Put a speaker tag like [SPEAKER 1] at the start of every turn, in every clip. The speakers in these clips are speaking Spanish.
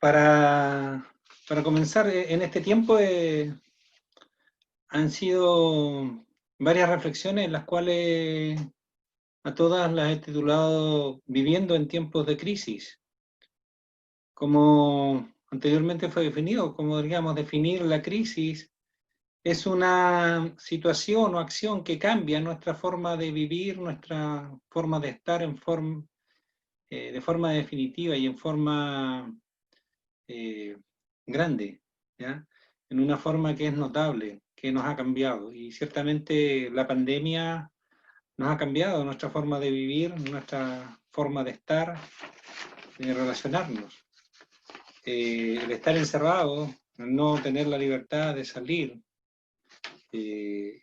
[SPEAKER 1] Para comenzar, en este tiempo han sido varias reflexiones en las cuales a todas las he titulado Viviendo en tiempos de crisis. Como anteriormente fue definido, como digamos, definir la crisis es una situación o acción que cambia nuestra forma de vivir, nuestra forma de estar de forma definitiva y en forma grande, ¿ya? En una forma que es notable, que nos ha cambiado. Y ciertamente la pandemia nos ha cambiado nuestra forma de vivir, nuestra forma de estar, de relacionarnos. El estar encerrado, el no tener la libertad de salir,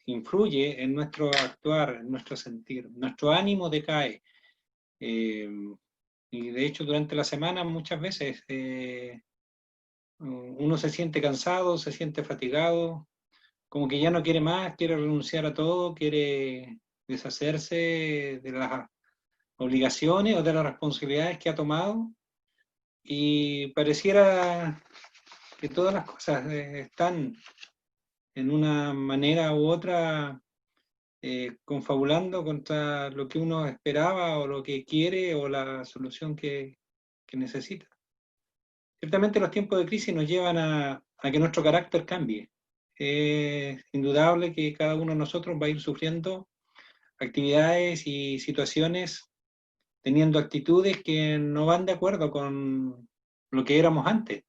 [SPEAKER 1] influye en nuestro actuar, en nuestro sentir. Nuestro ánimo decae. Y de hecho durante la semana muchas veces uno se siente cansado, se siente fatigado, como que ya no quiere más, quiere renunciar a todo, quiere deshacerse de las obligaciones o de las responsabilidades que ha tomado, y pareciera que todas las cosas están en una manera u otra confabulando contra lo que uno esperaba o lo que quiere o la solución que necesita. Ciertamente los tiempos de crisis nos llevan a que nuestro carácter cambie. Es indudable que cada uno de nosotros va a ir sufriendo actividades y situaciones, teniendo actitudes que no van de acuerdo con lo que éramos antes,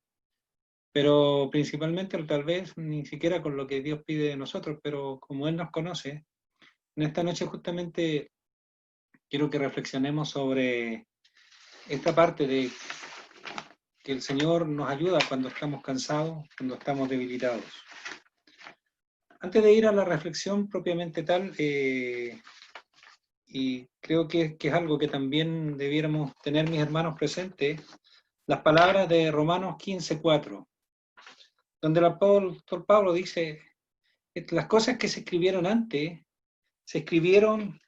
[SPEAKER 1] pero principalmente tal vez ni siquiera con lo que Dios pide de nosotros, pero como Él nos conoce, en esta noche justamente quiero que reflexionemos sobre esta parte de que el Señor nos ayuda cuando estamos cansados, cuando estamos debilitados. Antes de ir a la reflexión propiamente tal, y creo que es algo que también debiéramos tener mis hermanos presentes, las palabras de Romanos 15:4, donde el apóstol Pablo dice que las cosas que se escribieron antes se escribieron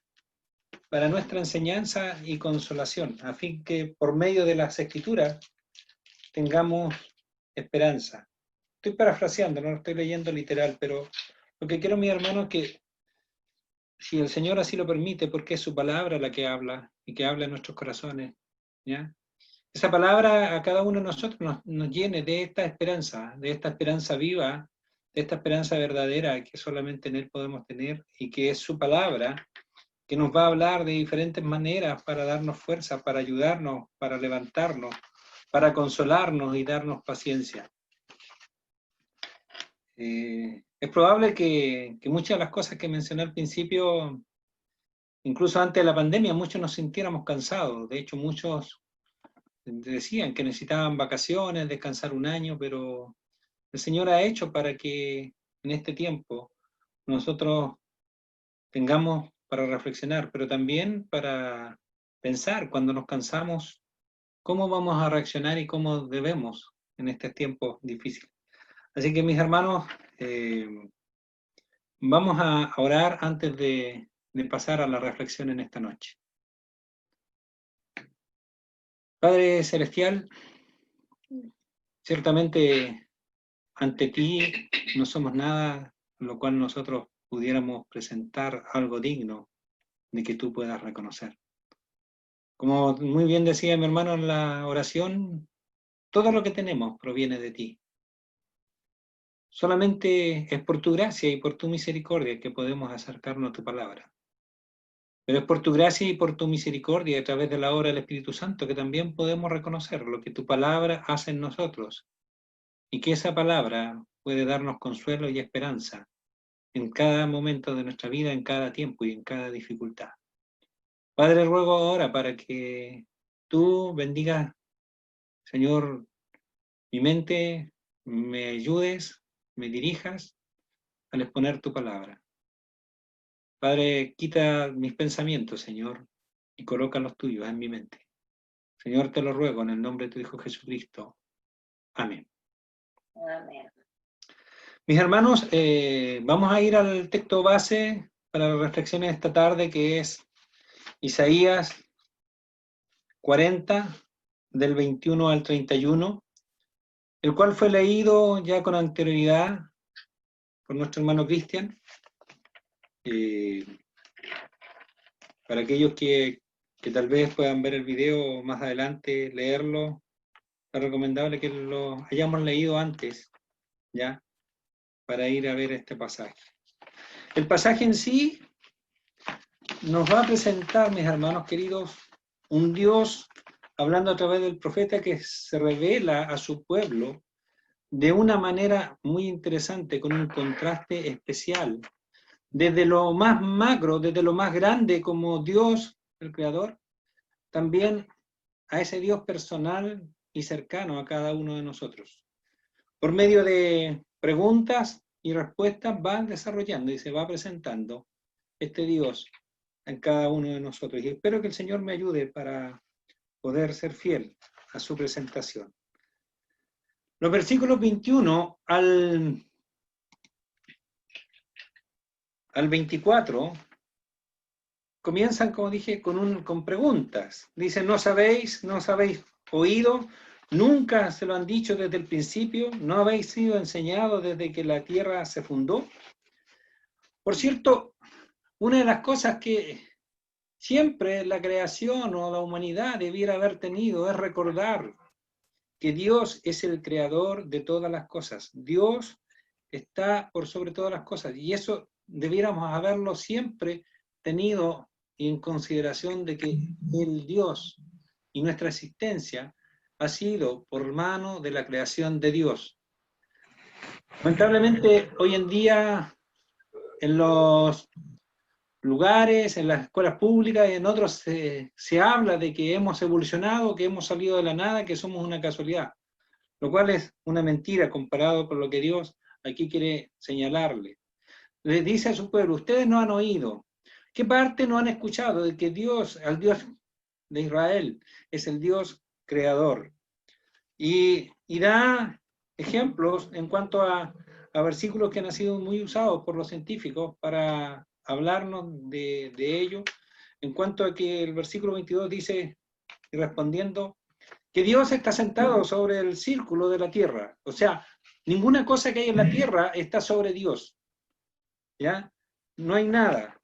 [SPEAKER 1] para nuestra enseñanza y consolación, a fin que por medio de las escrituras tengamos esperanza. Estoy parafraseando, no lo estoy leyendo literal, pero lo que quiero, mi hermano, es que si el Señor así lo permite, porque es su palabra la que habla y que habla en nuestros corazones, ¿ya? Esa palabra a cada uno de nosotros nos llene de esta esperanza viva, de esta esperanza verdadera que solamente en Él podemos tener, y que es su palabra que nos va a hablar de diferentes maneras para darnos fuerza, para ayudarnos, para levantarnos, para consolarnos y darnos paciencia. Es probable que muchas de las cosas que mencioné al principio, incluso antes de la pandemia, muchos nos sintiéramos cansados. De hecho, muchos decían que necesitaban vacaciones, descansar un año, pero el Señor ha hecho para que en este tiempo nosotros tengamos para reflexionar, pero también para pensar cuando nos cansamos, cómo vamos a reaccionar y cómo debemos en estos tiempos difíciles. Así que mis hermanos, vamos a orar antes de pasar a la reflexión en esta noche. Padre Celestial, ciertamente ante ti no somos nada, lo cual nosotros pudiéramos presentar algo digno de que tú puedas reconocer. Como muy bien decía mi hermano en la oración, todo lo que tenemos proviene de ti. Solamente es por tu gracia y por tu misericordia que podemos acercarnos a tu palabra. Pero es por tu gracia y por tu misericordia a través de la obra del Espíritu Santo que también podemos reconocer lo que tu palabra hace en nosotros, y que esa palabra puede darnos consuelo y esperanza en cada momento de nuestra vida, en cada tiempo y en cada dificultad. Padre, ruego ahora para que tú bendigas, Señor, mi mente, me ayudes, me dirijas al exponer tu palabra. Padre, quita mis pensamientos, Señor, y coloca los tuyos en mi mente. Señor, te lo ruego en el nombre de tu Hijo Jesucristo. Amén.
[SPEAKER 2] Amén.
[SPEAKER 1] Mis hermanos, vamos a ir al texto base para las reflexiones de esta tarde, que es Isaías 40, del 21 al 31. el cual fue leído ya con anterioridad por nuestro hermano Cristian. Para aquellos que tal vez puedan ver el video más adelante, leerlo, es recomendable que lo hayamos leído antes, ¿ya? Para ir a ver este pasaje. El pasaje en sí nos va a presentar, mis hermanos queridos, un Dios hablando a través del profeta que se revela a su pueblo de una manera muy interesante, con un contraste especial, desde lo más macro, desde lo más grande como Dios, el Creador, también a ese Dios personal y cercano a cada uno de nosotros. Por medio de preguntas y respuestas va desarrollando y se va presentando este Dios en cada uno de nosotros. Y espero que el Señor me ayude para poder ser fiel a su presentación. Los versículos 21 al 24 comienzan, como dije, con preguntas. Dicen, ¿no sabéis oído? ¿Nunca se lo han dicho desde el principio? ¿No habéis sido enseñados desde que la tierra se fundó? Por cierto, una de las cosas que siempre la creación o la humanidad debiera haber tenido es recordar que Dios es el creador de todas las cosas. Dios está por sobre todas las cosas. Y eso debiéramos haberlo siempre tenido en consideración de que el Dios y nuestra existencia ha sido por mano de la creación de Dios. Lamentablemente, hoy en día, en los lugares, en las escuelas públicas y en otros se habla de que hemos evolucionado, que hemos salido de la nada, que somos una casualidad, lo cual es una mentira comparado con lo que Dios aquí quiere señalarle. Le dice a su pueblo, ustedes no han oído. ¿Qué parte no han escuchado de que Dios, al Dios de Israel, es el Dios creador? Y da ejemplos en cuanto a versículos que han sido muy usados por los científicos para hablarnos de ello, en cuanto a que el versículo 22 dice, respondiendo, que Dios está sentado sobre el círculo de la tierra. O sea, ninguna cosa que hay en la tierra está sobre Dios. ¿Ya? No hay nada.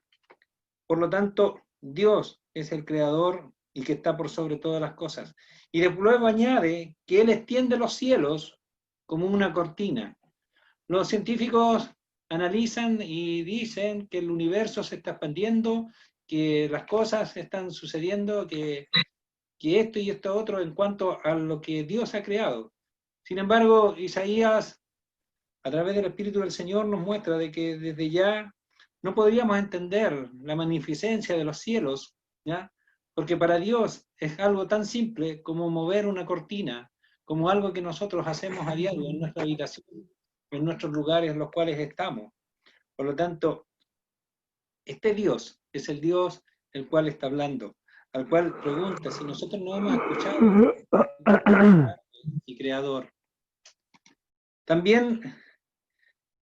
[SPEAKER 1] Por lo tanto, Dios es el creador y que está por sobre todas las cosas. Y luego añade que Él extiende los cielos como una cortina. Los científicos analizan y dicen que el universo se está expandiendo, que las cosas están sucediendo, que esto y esto otro en cuanto a lo que Dios ha creado. Sin embargo, Isaías, a través del Espíritu del Señor, nos muestra de que desde ya no podríamos entender la magnificencia de los cielos, ¿ya? Porque para Dios es algo tan simple como mover una cortina, como algo que nosotros hacemos a diario en nuestra habitación, en nuestros lugares en los cuales estamos. Por lo tanto, este Dios es el Dios el cual está hablando, al cual pregunta si nosotros no hemos escuchado y creador. También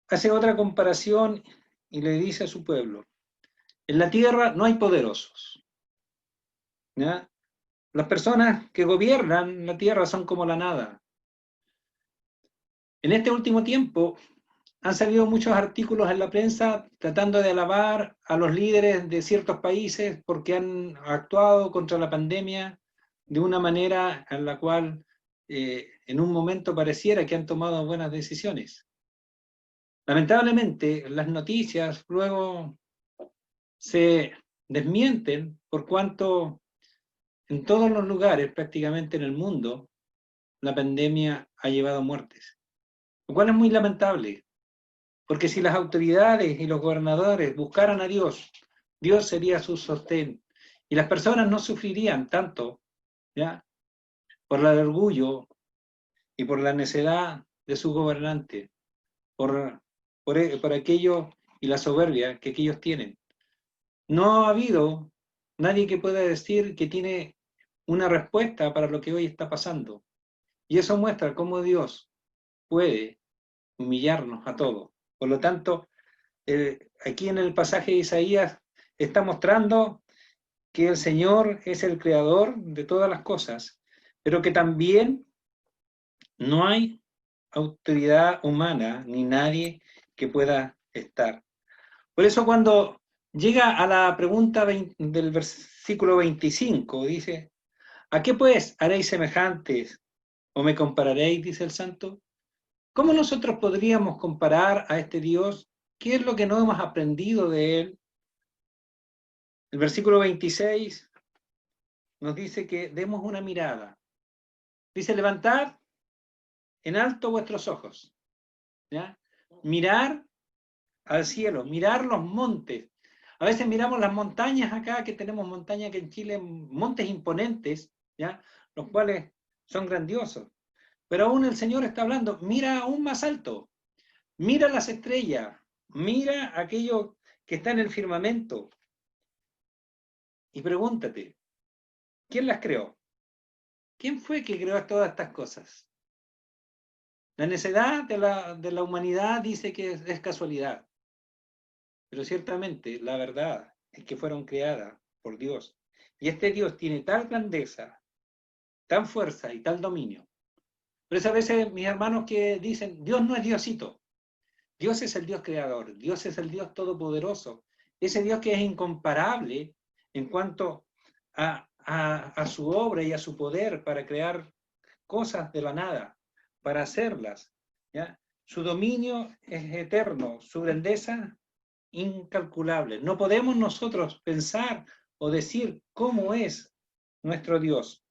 [SPEAKER 1] hace otra comparación y le dice a su pueblo, en la tierra no hay poderosos, ¿ya? Las personas que gobiernan la tierra son como la nada. En este último tiempo han salido muchos artículos en la prensa tratando de alabar a los líderes de ciertos países porque han actuado contra la pandemia de una manera en la cual en un momento pareciera que han tomado buenas decisiones. Lamentablemente, las noticias luego se desmienten por cuanto en todos los lugares, prácticamente en el mundo, la pandemia ha llevado muertes, lo cual es muy lamentable, porque si las autoridades y los gobernadores buscaran a Dios, Dios sería su sostén y las personas no sufrirían tanto, ¿ya? Por el orgullo y por la necedad de su gobernante, por aquello y la soberbia que ellos tienen. No ha habido nadie que pueda decir que tiene una respuesta para lo que hoy está pasando. Y eso muestra cómo Dios puede humillarnos a todos. Por lo tanto, aquí en el pasaje de Isaías está mostrando que el Señor es el creador de todas las cosas, pero que también no hay autoridad humana ni nadie que pueda estar. Por eso cuando llega a la pregunta del versículo 25, dice, ¿a qué pues haréis semejantes o me compararéis? Dice el santo. ¿Cómo nosotros podríamos comparar a este Dios? ¿Qué es lo que no hemos aprendido de él? El versículo 26 nos dice que demos una mirada. Dice, levantad en alto vuestros ojos. ¿Ya? Mirar al cielo, mirar los montes. A veces miramos las montañas acá, que tenemos montañas que en Chile, montes imponentes, ¿ya? Los cuales son grandiosos. Pero aún el Señor está hablando, mira aún más alto, mira las estrellas, mira aquello que está en el firmamento. Y pregúntate, ¿quién las creó? ¿Quién fue que creó todas estas cosas? La necedad de la humanidad dice que es casualidad. Pero ciertamente la verdad es que fueron creadas por Dios. Y este Dios tiene tal grandeza, tan fuerza y tal dominio. Por eso a veces mis hermanos que dicen, Dios no es Diosito. Dios es el Dios creador, Dios es el Dios todopoderoso. Ese Dios que es incomparable en cuanto a su obra y a su poder para crear cosas de la nada, para hacerlas. ¿Ya? Su dominio es eterno, su grandeza incalculable. No podemos nosotros pensar o decir cómo es nuestro Dios.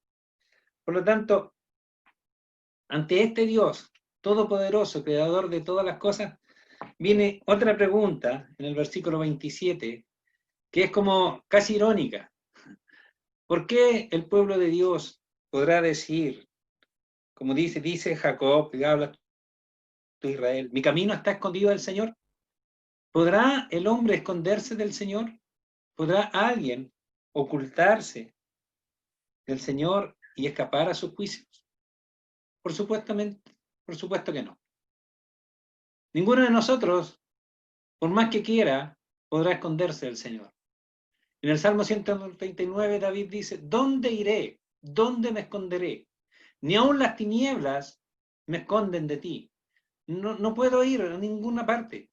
[SPEAKER 1] Por lo tanto, ante este Dios todopoderoso, creador de todas las cosas, viene otra pregunta en el versículo 27, que es como casi irónica. ¿Por qué el pueblo de Dios podrá decir, como dice Jacob, que habla tú Israel, mi camino está escondido del Señor? ¿Podrá el hombre esconderse del Señor? ¿Podrá alguien ocultarse del Señor y escapar a sus juicios? Por supuesto que no. Ninguno de nosotros, por más que quiera, podrá esconderse del Señor. En el Salmo 139 David dice, ¿dónde iré? ¿Dónde me esconderé? Ni aun las tinieblas me esconden de ti. No puedo ir a ninguna parte,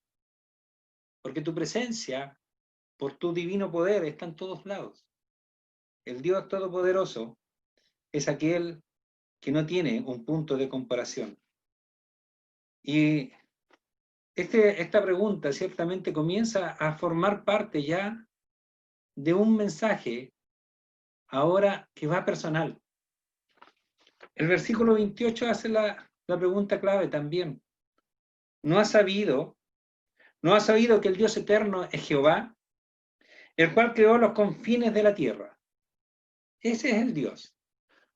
[SPEAKER 1] porque tu presencia, por tu divino poder, está en todos lados. El Dios Todopoderoso es aquel que no tiene un punto de comparación. Y esta pregunta ciertamente comienza a formar parte ya de un mensaje ahora que va personal. El versículo 28 hace la pregunta clave también. ¿No has sabido que el Dios eterno es Jehová, el cual creó los confines de la tierra? Ese es el Dios.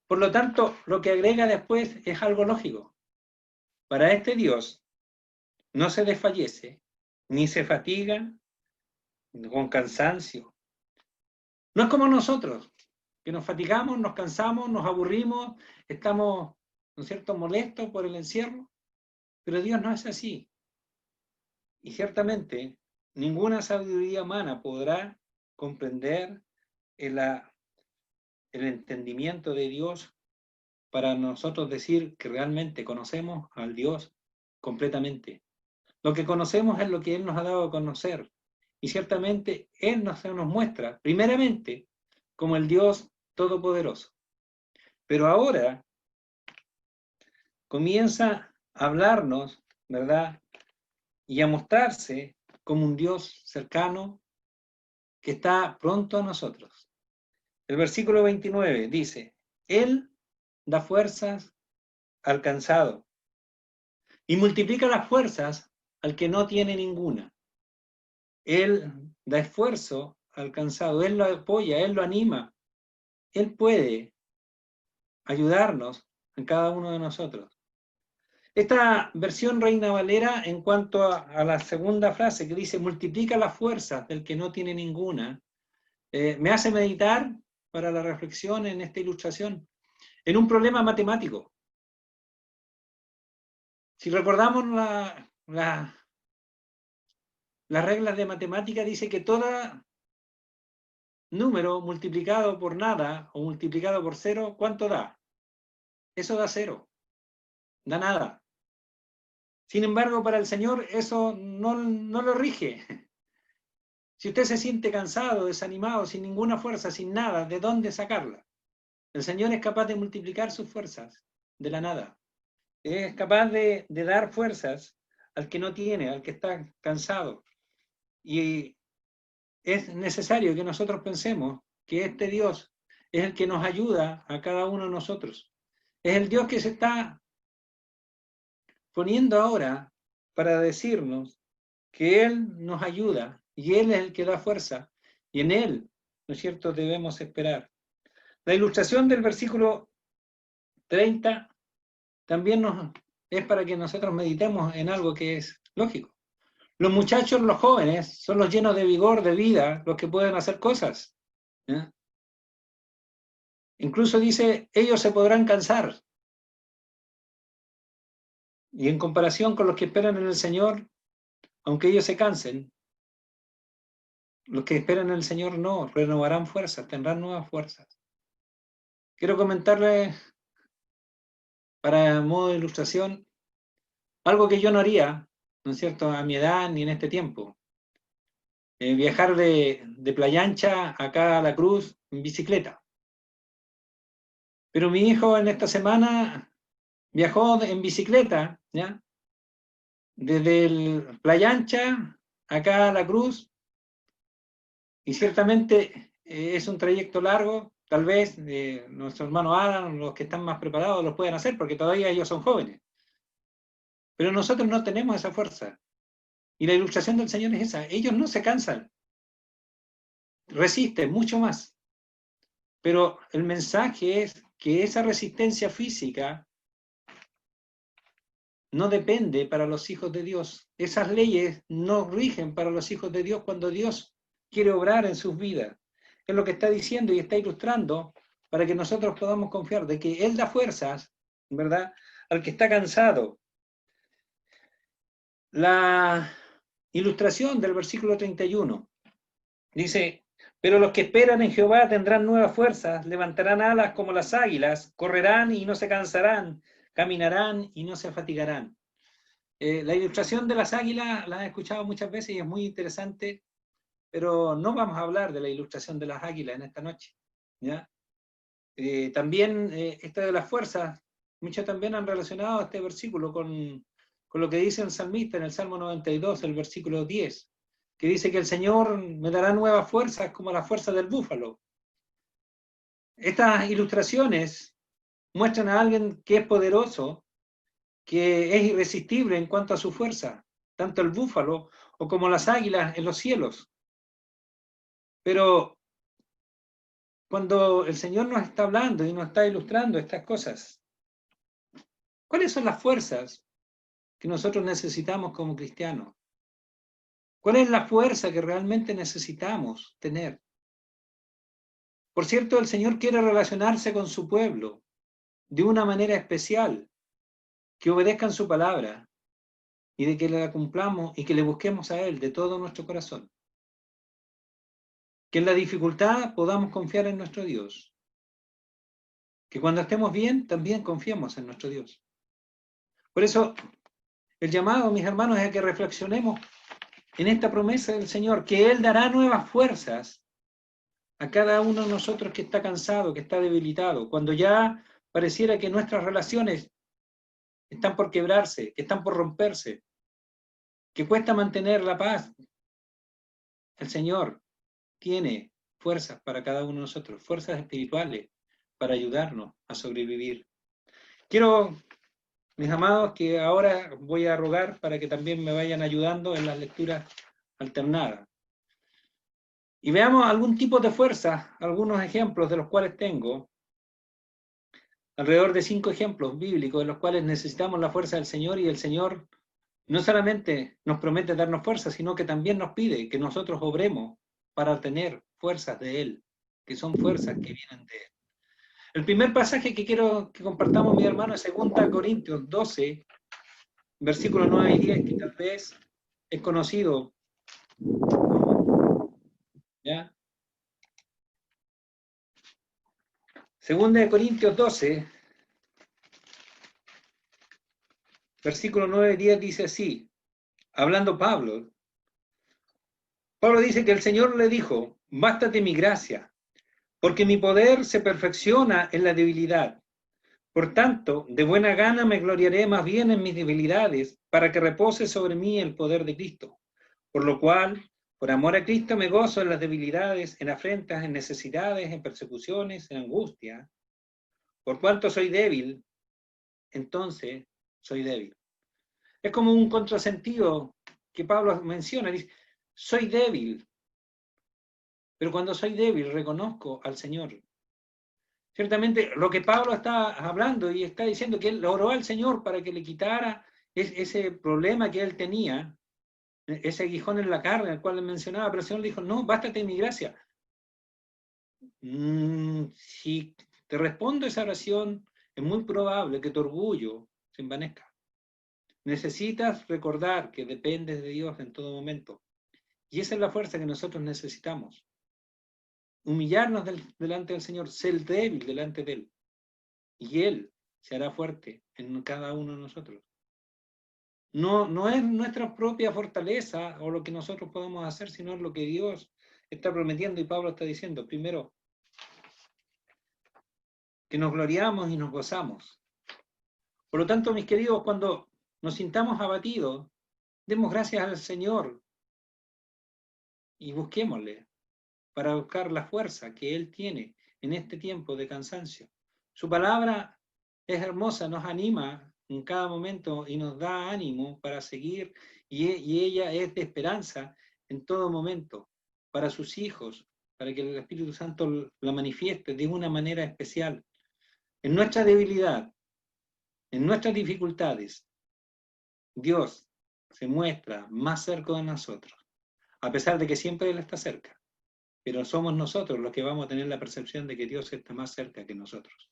[SPEAKER 1] Por lo tanto, lo que agrega después es algo lógico. Para este Dios no se desfallece, ni se fatiga con cansancio. No es como nosotros, que nos fatigamos, nos cansamos, nos aburrimos, estamos, ¿no es cierto?, molestos por el encierro, pero Dios no es así. Y ciertamente, ninguna sabiduría humana podrá comprender el entendimiento de Dios para nosotros decir que realmente conocemos al Dios completamente. Lo que conocemos es lo que Él nos ha dado a conocer. Y ciertamente Él nos muestra, primeramente, como el Dios Todopoderoso. Pero ahora comienza a hablarnos, ¿verdad? Y a mostrarse como un Dios cercano que está pronto a nosotros. El versículo 29 dice, Él da fuerzas al cansado y multiplica las fuerzas al que no tiene ninguna. Él da esfuerzo al cansado, Él lo apoya, Él lo anima. Él puede ayudarnos en cada uno de nosotros. Esta versión Reina Valera, en cuanto a la segunda frase que dice, multiplica las fuerzas del que no tiene ninguna, me hace meditar para la reflexión en esta ilustración, en un problema matemático. Si recordamos las reglas de matemática, dice que todo número multiplicado por nada o multiplicado por cero, ¿cuánto da? Eso da cero, da nada. Sin embargo, para el Señor eso no lo rige. Si usted se siente cansado, desanimado, sin ninguna fuerza, sin nada, ¿de dónde sacarla? El Señor es capaz de multiplicar sus fuerzas de la nada. Es capaz de dar fuerzas al que no tiene, al que está cansado. Y es necesario que nosotros pensemos que este Dios es el que nos ayuda a cada uno de nosotros. Es el Dios que se está poniendo ahora para decirnos que Él nos ayuda y Él es el que da fuerza y en Él, ¿no es cierto?, debemos esperar. La ilustración del versículo 30 también es para que nosotros meditemos en algo que es lógico. Los muchachos, los jóvenes, son los llenos de vigor, de vida, los que pueden hacer cosas. ¿Eh? Incluso dice, ellos se podrán cansar. Y en comparación con los que esperan en el Señor, aunque ellos se cansen, los que esperan en el Señor no, renovarán fuerzas, tendrán nuevas fuerzas. Quiero comentarles, para modo de ilustración, algo que yo no haría, ¿no es cierto?, a mi edad ni en este tiempo. Viajar de Playa Ancha acá a La Cruz en bicicleta. Pero mi hijo en esta semana viajó en bicicleta, ¿ya? Desde Playa Ancha acá a La Cruz, y ciertamente es un trayecto largo. Tal vez nuestros hermanos Adam, los que están más preparados, lo pueden hacer porque todavía ellos son jóvenes. Pero nosotros no tenemos esa fuerza. Y la ilustración del Señor es esa. Ellos no se cansan, resisten mucho más. Pero el mensaje es que esa resistencia física no depende para los hijos de Dios. Esas leyes no rigen para los hijos de Dios cuando Dios quiere obrar en sus vidas. Es lo que está diciendo y está ilustrando para que nosotros podamos confiar de que Él da fuerzas, ¿verdad?, al que está cansado. La ilustración del versículo 31 dice, pero los que esperan en Jehová tendrán nuevas fuerzas, levantarán alas como las águilas, correrán y no se cansarán, caminarán y no se fatigarán. La ilustración de las águilas la he escuchado muchas veces y es muy interesante, pero no vamos a hablar de la ilustración de las águilas en esta noche, ¿ya? También esta de las fuerzas, muchos también han relacionado este versículo con lo que dice el salmista en el Salmo 92, el versículo 10, que dice que el Señor me dará nuevas fuerzas como la fuerza del búfalo. Estas ilustraciones muestran a alguien que es poderoso, que es irresistible en cuanto a su fuerza, tanto el búfalo o como las águilas en los cielos. Pero cuando el Señor nos está hablando y nos está ilustrando estas cosas, ¿cuáles son las fuerzas que nosotros necesitamos como cristianos? ¿Cuál es la fuerza que realmente necesitamos tener? Por cierto, el Señor quiere relacionarse con su pueblo de una manera especial, que obedezcan su palabra y de que la cumplamos y que le busquemos a Él de todo nuestro corazón. Que en la dificultad podamos confiar en nuestro Dios. Que cuando estemos bien, también confiemos en nuestro Dios. Por eso, el llamado, mis hermanos, es a que reflexionemos en esta promesa del Señor, que Él dará nuevas fuerzas a cada uno de nosotros que está cansado, que está debilitado, cuando ya pareciera que nuestras relaciones están por quebrarse, que están por romperse, que cuesta mantener la paz. El Señor tiene fuerzas para cada uno de nosotros, fuerzas espirituales para ayudarnos a sobrevivir. Quiero, mis amados, que ahora voy a rogar para que también me vayan ayudando en las lecturas alternadas. Y veamos algún tipo de fuerza, algunos ejemplos de los cuales tengo, alrededor de 5 ejemplos bíblicos de los cuales necesitamos la fuerza del Señor, y el Señor no solamente nos promete darnos fuerza, sino que también nos pide que nosotros obremos para tener fuerzas de Él, que son fuerzas que vienen de Él. El primer pasaje que quiero que compartamos, mi hermano, es 2 Corintios 12, versículos 9 y 10, que tal vez es conocido, ¿ya? 2 Corintios 12, versículo 9 y 10 dice así, hablando Pablo. Pablo dice que el Señor le dijo, bástate mi gracia, porque mi poder se perfecciona en la debilidad. Por tanto, de buena gana me gloriaré más bien en mis debilidades, para que repose sobre mí el poder de Cristo. Por lo cual, por amor a Cristo me gozo en las debilidades, en afrentas, en necesidades, en persecuciones, en angustia. Por cuanto soy débil, entonces soy débil. Es como un contrasentido que Pablo menciona, dice, soy débil, pero cuando soy débil reconozco al Señor. Ciertamente, lo que Pablo está hablando y está diciendo que él oró al Señor para que le quitara ese problema que él tenía, ese aguijón en la carne, el cual le mencionaba, pero el Señor le dijo, no, bástate en mi gracia. Si te respondo esa oración, es muy probable que tu orgullo se envanezca. Necesitas recordar que dependes de Dios en todo momento. Y esa es la fuerza que nosotros necesitamos. Humillarnos delante del Señor, ser débil delante de Él. Y Él se hará fuerte en cada uno de nosotros. No es nuestra propia fortaleza o lo que nosotros podemos hacer, sino es lo que Dios está prometiendo y Pablo está diciendo. Primero, que nos gloriamos y nos gozamos. Por lo tanto, mis queridos, cuando nos sintamos abatidos, demos gracias al Señor y busquémosle para buscar la fuerza que Él tiene en este tiempo de cansancio. Su palabra es hermosa, nos anima en cada momento y nos da ánimo para seguir y ella es de esperanza en todo momento para sus hijos, para que el Espíritu Santo la manifieste de una manera especial. En nuestra debilidad, en nuestras dificultades, Dios se muestra más cerca de nosotros, a pesar de que siempre Él está cerca. Pero somos nosotros los que vamos a tener la percepción de que Dios está más cerca que nosotros.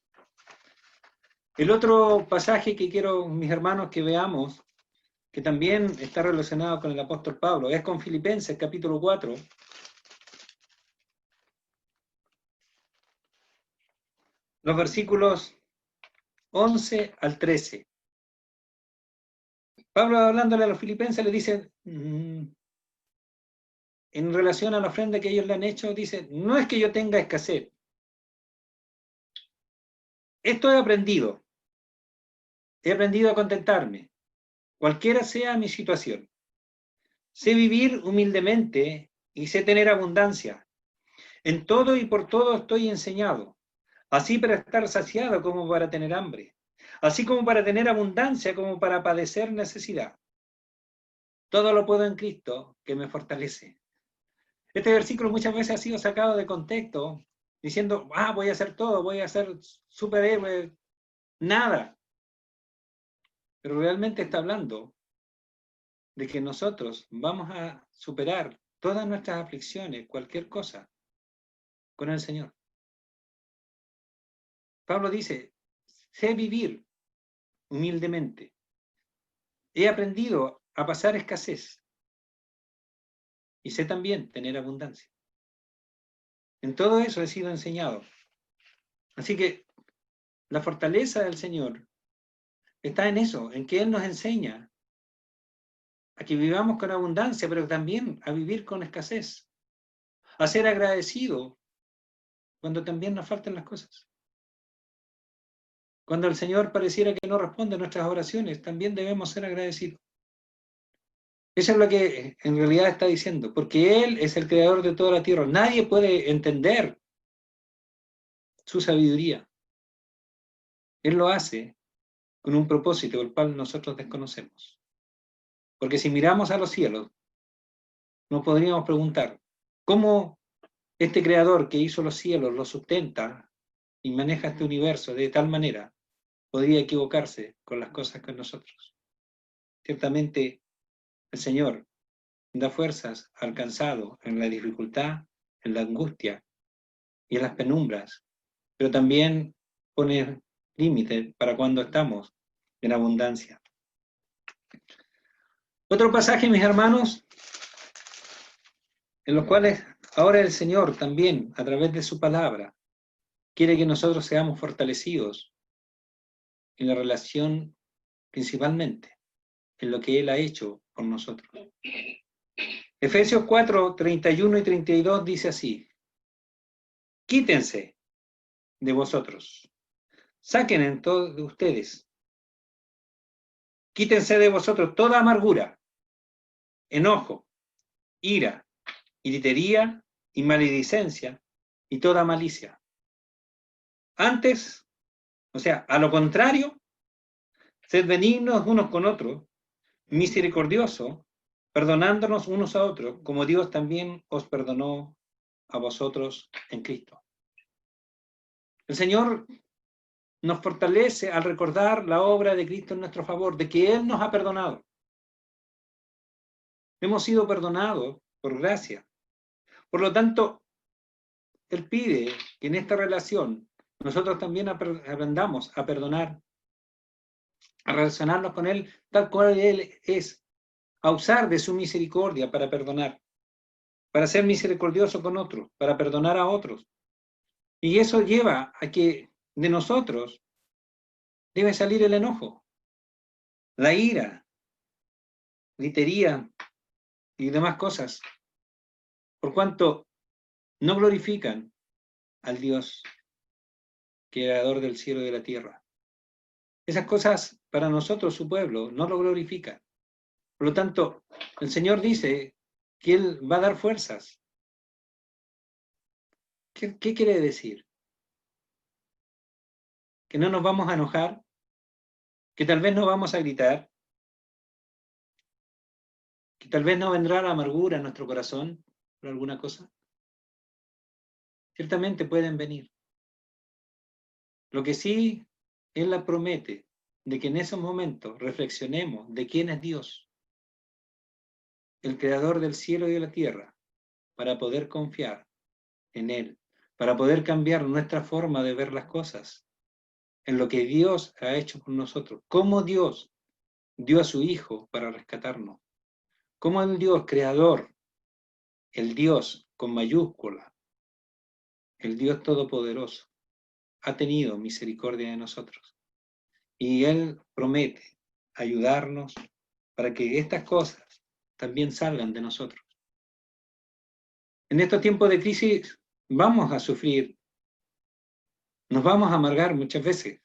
[SPEAKER 1] El otro pasaje que quiero, mis hermanos, que veamos, que también está relacionado con el apóstol Pablo, es con Filipenses capítulo 4, los versículos 11 al 13. Pablo, hablándole a los filipenses, le dice, en relación a la ofrenda que ellos le han hecho, dice, no es que yo tenga escasez. Esto he aprendido a contentarme, cualquiera sea mi situación. Sé vivir humildemente y sé tener abundancia. En todo y por todo estoy enseñado, así para estar saciado como para tener hambre, así como para tener abundancia como para padecer necesidad. Todo lo puedo en Cristo que me fortalece. Este versículo muchas veces ha sido sacado de contexto, diciendo, voy a hacer todo, voy a ser superhéroe, nada. Pero realmente está hablando de que nosotros vamos a superar todas nuestras aflicciones, cualquier cosa, con el Señor. Pablo dice, sé vivir humildemente. He aprendido a pasar escasez y sé también tener abundancia. En todo eso he sido enseñado. Así que la fortaleza del Señor está en eso, en que Él nos enseña a que vivamos con abundancia, pero también a vivir con escasez, a ser agradecido cuando también nos faltan las cosas. Cuando el Señor pareciera que no responde a nuestras oraciones, también debemos ser agradecidos. Eso es lo que en realidad está diciendo, porque Él es el creador de toda la tierra. Nadie puede entender su sabiduría. Él lo hace con un propósito, el cual nosotros desconocemos. Porque si miramos a los cielos, nos podríamos preguntar, ¿cómo este creador que hizo los cielos, los sustenta y maneja este universo de tal manera, podría equivocarse con las cosas que nosotros? Ciertamente, el Señor da fuerzas al cansado en la dificultad, en la angustia y en las penumbras, pero también pone límites para cuando estamos en abundancia. Otro pasaje, mis hermanos, en los cuales ahora el Señor también, a través de su palabra, quiere que nosotros seamos fortalecidos en la relación principalmente en lo que Él ha hecho por nosotros. Efesios 4, 31 y 32 dice así: quítense de vosotros, saquen en todos de ustedes, quítense de vosotros toda amargura, enojo, ira, gritería y maledicencia y toda malicia. Antes, o sea, a lo contrario, sed benignos unos con otros, misericordiosos, perdonándonos unos a otros, como Dios también os perdonó a vosotros en Cristo. El Señor nos fortalece al recordar la obra de Cristo en nuestro favor, de que Él nos ha perdonado. Hemos sido perdonados por gracia. Por lo tanto, Él pide que en esta relación nosotros también aprendamos a perdonar, a relacionarnos con Él tal cual Él es, a usar de su misericordia para perdonar, para ser misericordioso con otros, para perdonar a otros. Y eso lleva a que de nosotros debe salir el enojo, la ira, gritería y demás cosas, por cuanto no glorifican al Dios creador del cielo y de la tierra. Esas cosas para nosotros, su pueblo, no lo glorifican. Por lo tanto, el Señor dice que Él va a dar fuerzas. ¿Qué quiere decir? ¿Que no nos vamos a enojar? ¿Que tal vez no vamos a gritar? ¿Que tal vez no vendrá la amargura en nuestro corazón por alguna cosa? Ciertamente pueden venir. Lo que sí, Él la promete, de que en esos momentos reflexionemos de quién es Dios, el creador del cielo y de la tierra, para poder confiar en Él, para poder cambiar nuestra forma de ver las cosas, en lo que Dios ha hecho con nosotros, cómo Dios dio a su Hijo para rescatarnos, cómo el Dios creador, el Dios con mayúscula, el Dios todopoderoso, ha tenido misericordia de nosotros. Y Él promete ayudarnos para que estas cosas también salgan de nosotros. En estos tiempos de crisis vamos a sufrir, nos vamos a amargar muchas veces,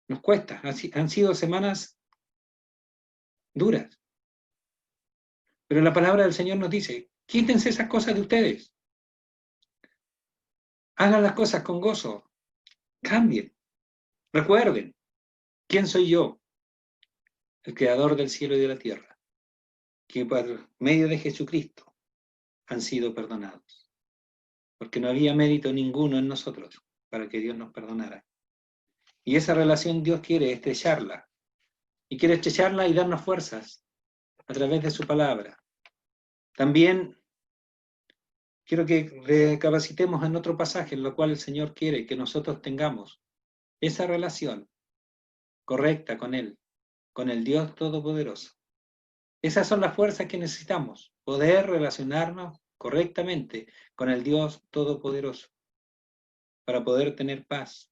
[SPEAKER 1] nos cuesta, han sido semanas duras, pero la palabra del Señor nos dice, quítense esas cosas de ustedes, hagan las cosas con gozo, cambien, recuerden, ¿quién soy yo? El creador del cielo y de la tierra, que por medio de Jesucristo han sido perdonados, porque no había mérito ninguno en nosotros para que Dios nos perdonara. Y esa relación Dios quiere estrecharla, y quiere estrecharla y darnos fuerzas a través de su palabra. También quiero que recapacitemos en otro pasaje en lo cual el Señor quiere que nosotros tengamos esa relación correcta con Él, con el Dios Todopoderoso. Esas son las fuerzas que necesitamos, poder relacionarnos correctamente con el Dios Todopoderoso, para poder tener paz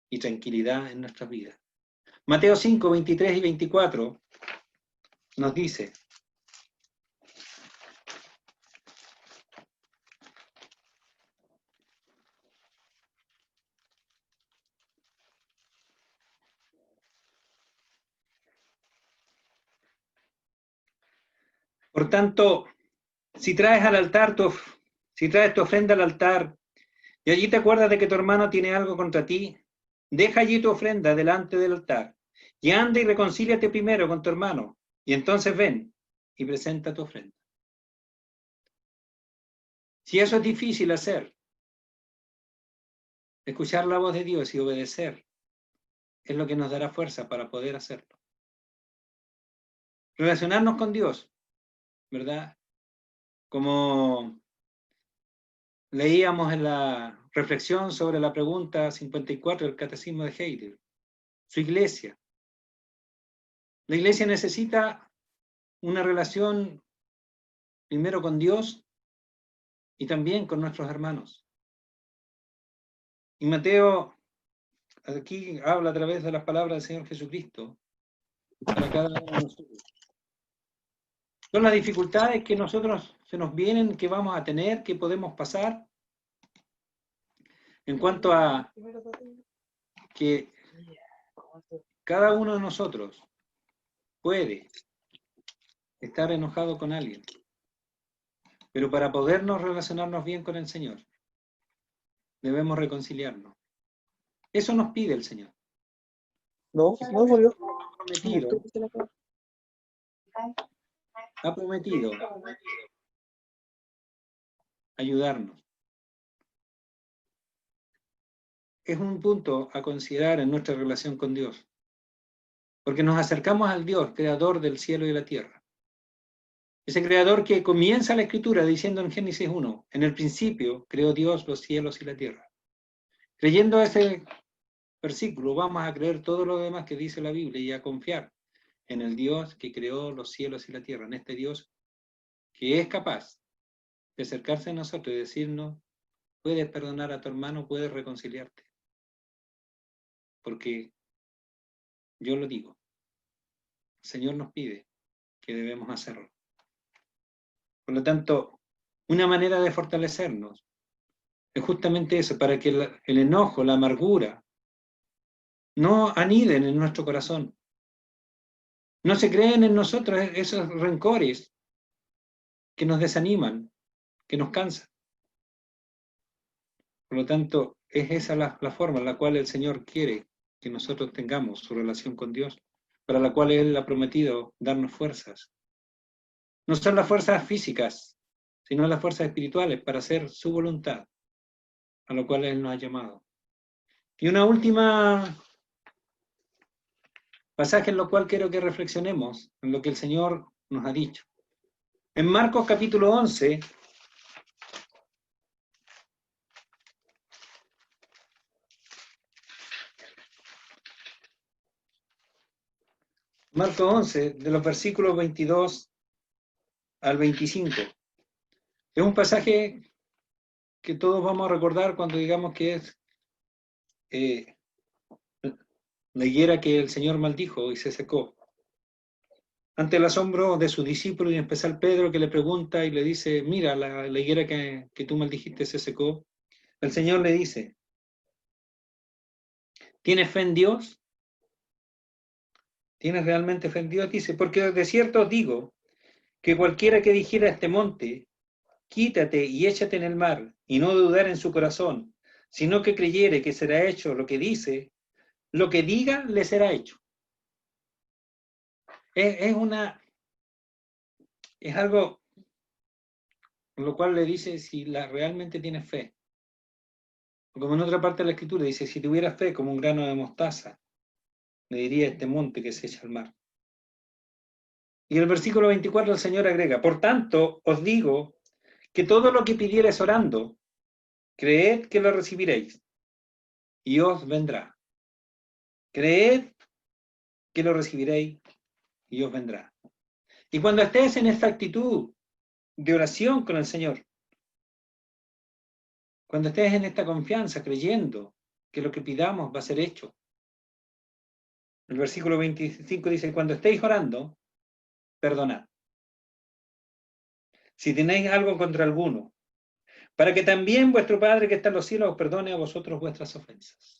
[SPEAKER 1] y tranquilidad en nuestras vidas. Mateo 5, 23 y 24 nos dice: por tanto, si traes tu ofrenda al altar, y allí te acuerdas de que tu hermano tiene algo contra ti, deja allí tu ofrenda delante del altar, y anda y reconcíliate primero con tu hermano, y entonces ven y presenta tu ofrenda. Si eso es difícil hacer, escuchar la voz de Dios y obedecer, es lo que nos dará fuerza para poder hacerlo. Relacionarnos con Dios, ¿verdad? Como leíamos en la reflexión sobre la pregunta 54 del Catecismo de Heidelberg, su iglesia. La iglesia necesita una relación primero con Dios y también con nuestros hermanos. Y Mateo aquí habla a través de las palabras del Señor Jesucristo para cada uno de nosotros. Son las dificultades que nosotros se nos vienen, que vamos a tener, que podemos pasar, en cuanto a que cada uno de nosotros puede estar enojado con alguien, pero para podernos relacionarnos bien con el Señor, debemos reconciliarnos. Eso nos pide el Señor.
[SPEAKER 2] No, no volvió.
[SPEAKER 1] Ha prometido ayudarnos. Es un punto a considerar en nuestra relación con Dios, porque nos acercamos al Dios, creador del cielo y la tierra. Ese creador que comienza la escritura diciendo en Génesis 1, en el principio creó Dios los cielos y la tierra. Creyendo ese versículo, vamos a creer todo lo demás que dice la Biblia y a confiar en el Dios que creó los cielos y la tierra, en este Dios que es capaz de acercarse a nosotros y decirnos, puedes perdonar a tu hermano, puedes reconciliarte. Porque yo lo digo, el Señor nos pide que debemos hacerlo. Por lo tanto, una manera de fortalecernos es justamente eso, para que el enojo, la amargura, no aniden en nuestro corazón. No se creen en nosotros esos rencores que nos desaniman, que nos cansan. Por lo tanto, es esa la forma en la cual el Señor quiere que nosotros tengamos su relación con Dios, para la cual Él ha prometido darnos fuerzas. No son las fuerzas físicas, sino las fuerzas espirituales para hacer su voluntad, a lo cual Él nos ha llamado. Y una última pasaje en lo cual quiero que reflexionemos, en lo que el Señor nos ha dicho. En Marcos capítulo 11, Marcos 11, de los versículos 22 al 25. Es un pasaje que todos vamos a recordar cuando digamos que es la higuera que el Señor maldijo y se secó. Ante el asombro de sus discípulos, y en especial Pedro, que le pregunta y le dice, mira, la higuera que tú maldijiste se secó. El Señor le dice, ¿tienes fe en Dios? ¿Tienes realmente fe en Dios? Dice, porque de cierto os digo que cualquiera que dijera a este monte, quítate y échate en el mar, y no dudar en su corazón, sino que creyere que será hecho lo que dice, lo que diga le será hecho. Es algo en lo cual le dice si realmente tienes fe. Como en otra parte de la escritura dice, si tuvieras fe como un grano de mostaza, le diría a este monte que se echa al mar. Y el versículo 24 el Señor agrega, por tanto os digo que todo lo que pidiereis orando, creed que lo recibiréis y os vendrá. Creed que lo recibiréis y os vendrá. Y cuando estés en esta actitud de oración con el Señor, cuando estés en esta confianza, creyendo que lo que pidamos va a ser hecho, el versículo 25 dice, cuando estéis orando, perdonad. Si tenéis algo contra alguno, para que también vuestro Padre que está en los cielos os perdone a vosotros vuestras ofensas.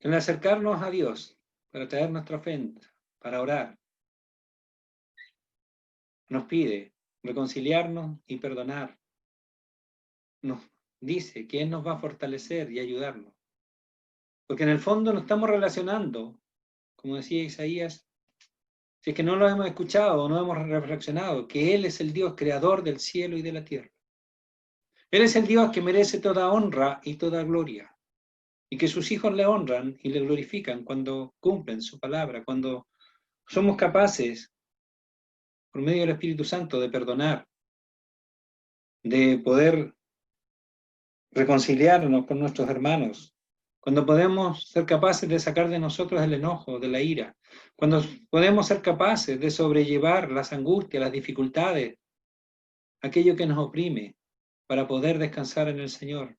[SPEAKER 1] En acercarnos a Dios, para traer nuestra ofrenda, para orar, nos pide reconciliarnos y perdonar. Nos dice que Él nos va a fortalecer y ayudarnos. Porque en el fondo nos estamos relacionando, como decía Isaías, si es que no lo hemos escuchado o no hemos reflexionado, que Él es el Dios creador del cielo y de la tierra. Él es el Dios que merece toda honra y toda gloria. Y que sus hijos le honran y le glorifican cuando cumplen su palabra, cuando somos capaces, por medio del Espíritu Santo, de perdonar, de poder reconciliarnos con nuestros hermanos, cuando podemos ser capaces de sacar de nosotros el enojo, de la ira, cuando podemos ser capaces de sobrellevar las angustias, las dificultades, aquello que nos oprime, para poder descansar en el Señor.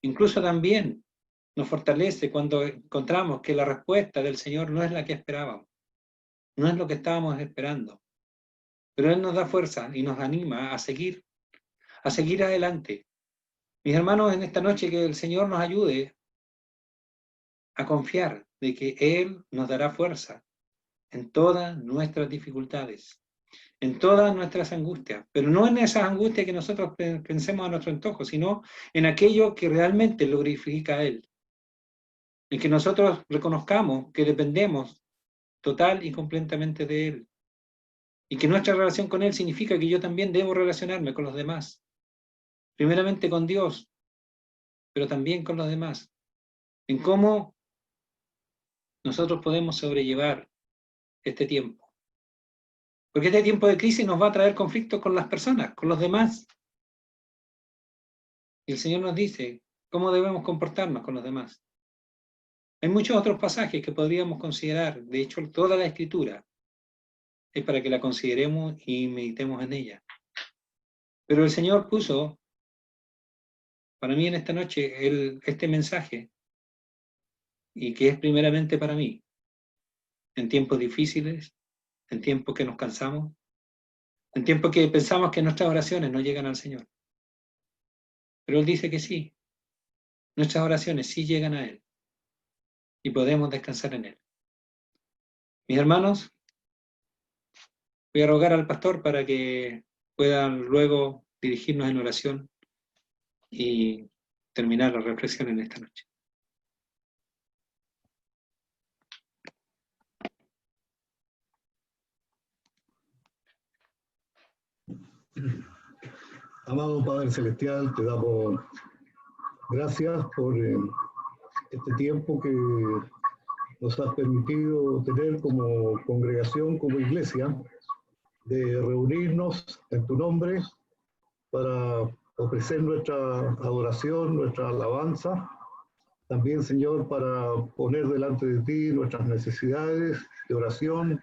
[SPEAKER 1] Incluso también nos fortalece cuando encontramos que la respuesta del Señor no es la que esperábamos, no es lo que estábamos esperando. Pero Él nos da fuerza y nos anima a seguir adelante. Mis hermanos, en esta noche que el Señor nos ayude a confiar de que Él nos dará fuerza en todas nuestras dificultades, en todas nuestras angustias, pero no en esas angustias que nosotros pensemos a nuestro antojo, sino en aquello que realmente lo glorifica a Él, en que nosotros reconozcamos que dependemos total y completamente de Él, y que nuestra relación con Él significa que yo también debo relacionarme con los demás, primeramente con Dios, pero también con los demás, en cómo nosotros podemos sobrellevar este tiempo. Porque este tiempo de crisis nos va a traer conflictos con las personas, con los demás. Y el Señor nos dice cómo debemos comportarnos con los demás. Hay muchos otros pasajes que podríamos considerar, de hecho toda la Escritura es para que la consideremos y meditemos en ella. Pero el Señor puso para mí en esta noche este mensaje, y que es primeramente para mí, en tiempos difíciles, en tiempos que nos cansamos, en tiempos que pensamos que nuestras oraciones no llegan al Señor. Pero Él dice que sí, nuestras oraciones sí llegan a Él y podemos descansar en Él. Mis hermanos, voy a rogar al pastor para que puedan luego dirigirnos en oración y terminar la reflexión en esta noche.
[SPEAKER 3] Amado Padre Celestial, te damos gracias por este tiempo que nos has permitido tener como congregación, como iglesia, de reunirnos en tu nombre para ofrecer nuestra adoración, nuestra alabanza. También, Señor, para poner delante de ti nuestras necesidades de oración,